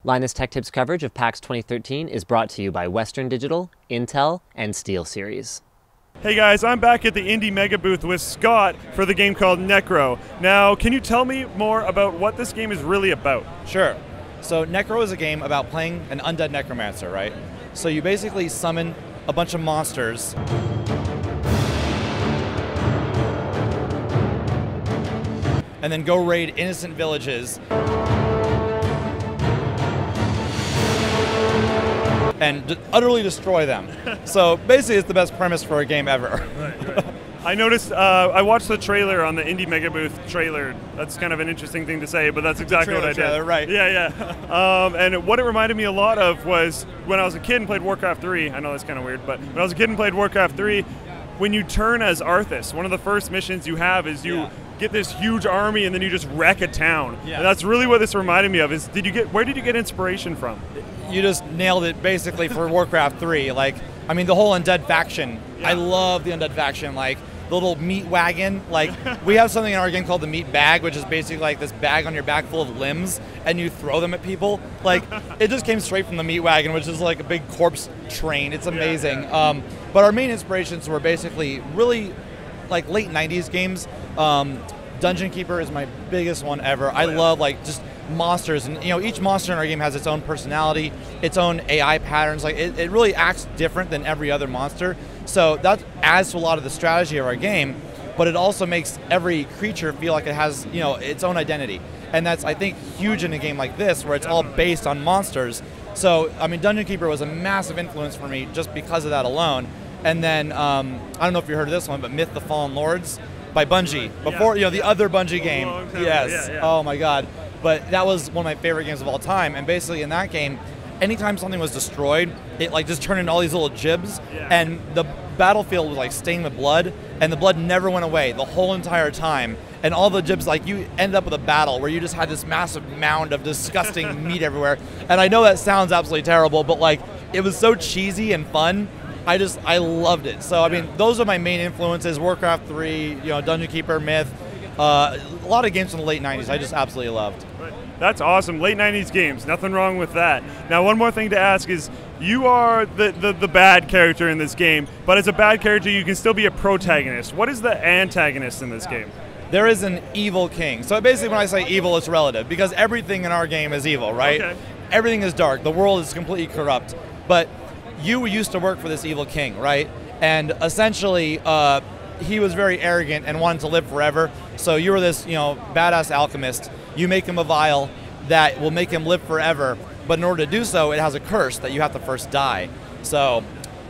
Linus Tech Tips coverage of PAX 2013 is brought to you by Western Digital, Intel, and SteelSeries. Hey guys, I'm back at the Indie Mega booth with Scott for the game called Nekro. Now, can you tell me more about what this game is really about? Sure. So Nekro is a game about playing an undead necromancer, right? So you basically summon a bunch of monsters. And then go raid innocent villages. And utterly destroy them. So basically it's the best premise for a game ever. Right. I noticed, I watched the trailer on the Indie Mega booth trailer. That's kind of an interesting thing to say, but that's exactly what I did. Trailer, right. Yeah. And what it reminded me a lot of was when I was a kid and played Warcraft 3, I know that's kind of weird, but when I was a kid and played Warcraft 3, when you turn as Arthas, one of the first missions you have is you get this huge army and then you just wreck a town. Yeah. And that's really what this reminded me of. Is where did you get inspiration from? You just nailed it basically for Warcraft 3. Like, I mean, the whole undead faction. Yeah. I love the undead faction. Like, the little meat wagon. Like, we have something in our game called the meat bag, which is basically like this bag on your back full of limbs, and you throw them at people. Like, it just came straight from the meat wagon, which is like a big corpse train. It's amazing. Yeah. But our main inspirations were basically really like late 90s games. Dungeon Keeper is my biggest one ever. I love like just monsters, and each monster in our game has its own personality, its own AI patterns. Like it really acts different than every other monster. So that adds to a lot of the strategy of our game, but it also makes every creature feel like it has its own identity. And that's, I think, huge in a game like this where it's all based on monsters. So I mean, Dungeon Keeper was a massive influence for me just because of that alone. And then I don't know if you heard of this one, but Myth the Fallen Lords by Bungie. Before the other Bungie game. Yes. Yeah. Oh my God. But that was one of my favorite games of all time. And basically in that game, anytime something was destroyed, it like just turned into all these little gibs, and the battlefield was like stained with blood, and the blood never went away the whole entire time. And all the gibs, like you end up with a battle where you just had this massive mound of disgusting meat everywhere. And I know that sounds absolutely terrible, but like it was so cheesy and fun. I loved it. So I mean, those are my main influences: Warcraft 3, Dungeon Keeper, Myth, a lot of games from the late 90s. I just absolutely loved. That's awesome. Late 90s games. Nothing wrong with that. Now, one more thing to ask is, you are the bad character in this game, but as a bad character, you can still be a protagonist. What is the antagonist in this game? There is an evil king. So basically when I say evil, it's relative, because everything in our game is evil, right? Okay. Everything is dark. The world is completely corrupt. But you used to work for this evil king, right? And essentially, he was very arrogant and wanted to live forever. So you were this, badass alchemist. You make him a vial that will make him live forever. But in order to do so, it has a curse that you have to first die. So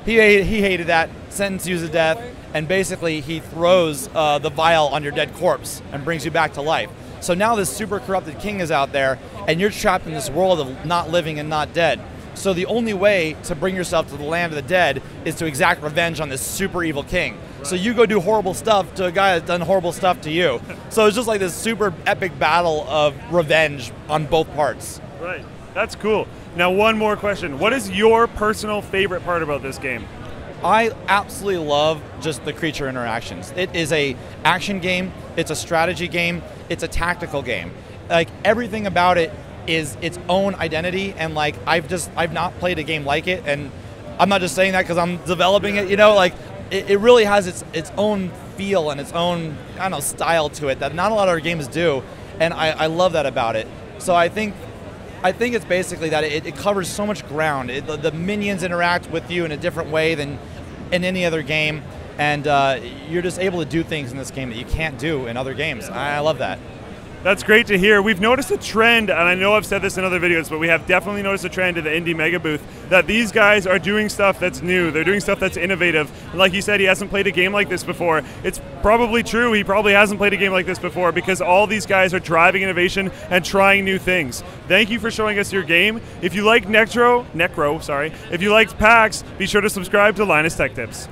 he hated that, sentenced you to death, and basically he throws the vial on your dead corpse and brings you back to life. So now this super corrupted king is out there, and you're trapped in this world of not living and not dead. So the only way to bring yourself to the land of the dead is to exact revenge on this super evil king. Right. So you go do horrible stuff to a guy that's done horrible stuff to you. So it's just like this super epic battle of revenge on both parts. Right. That's cool. Now, one more question. What is your personal favorite part about this game? I absolutely love just the creature interactions. It is a action game, it's a strategy game, it's a tactical game. Like everything about it is its own identity, and like I've not played a game like it, and I'm not just saying that because I'm developing it, like it really has its own feel and its own style to it that not a lot of our games do, and I love that about it. So I think it's basically that it covers so much ground. The minions interact with you in a different way than in any other game, and you're just able to do things in this game that you can't do in other games. I love that. That's great to hear. We've noticed a trend, and I know I've said this in other videos, but we have definitely noticed a trend in the Indie Mega booth that these guys are doing stuff that's new. They're doing stuff that's innovative. And like you said, he hasn't played a game like this before. It's probably true. He probably hasn't played a game like this before because all these guys are driving innovation and trying new things. Thank you for showing us your game. If you like Nekro, if you liked PAX, be sure to subscribe to Linus Tech Tips.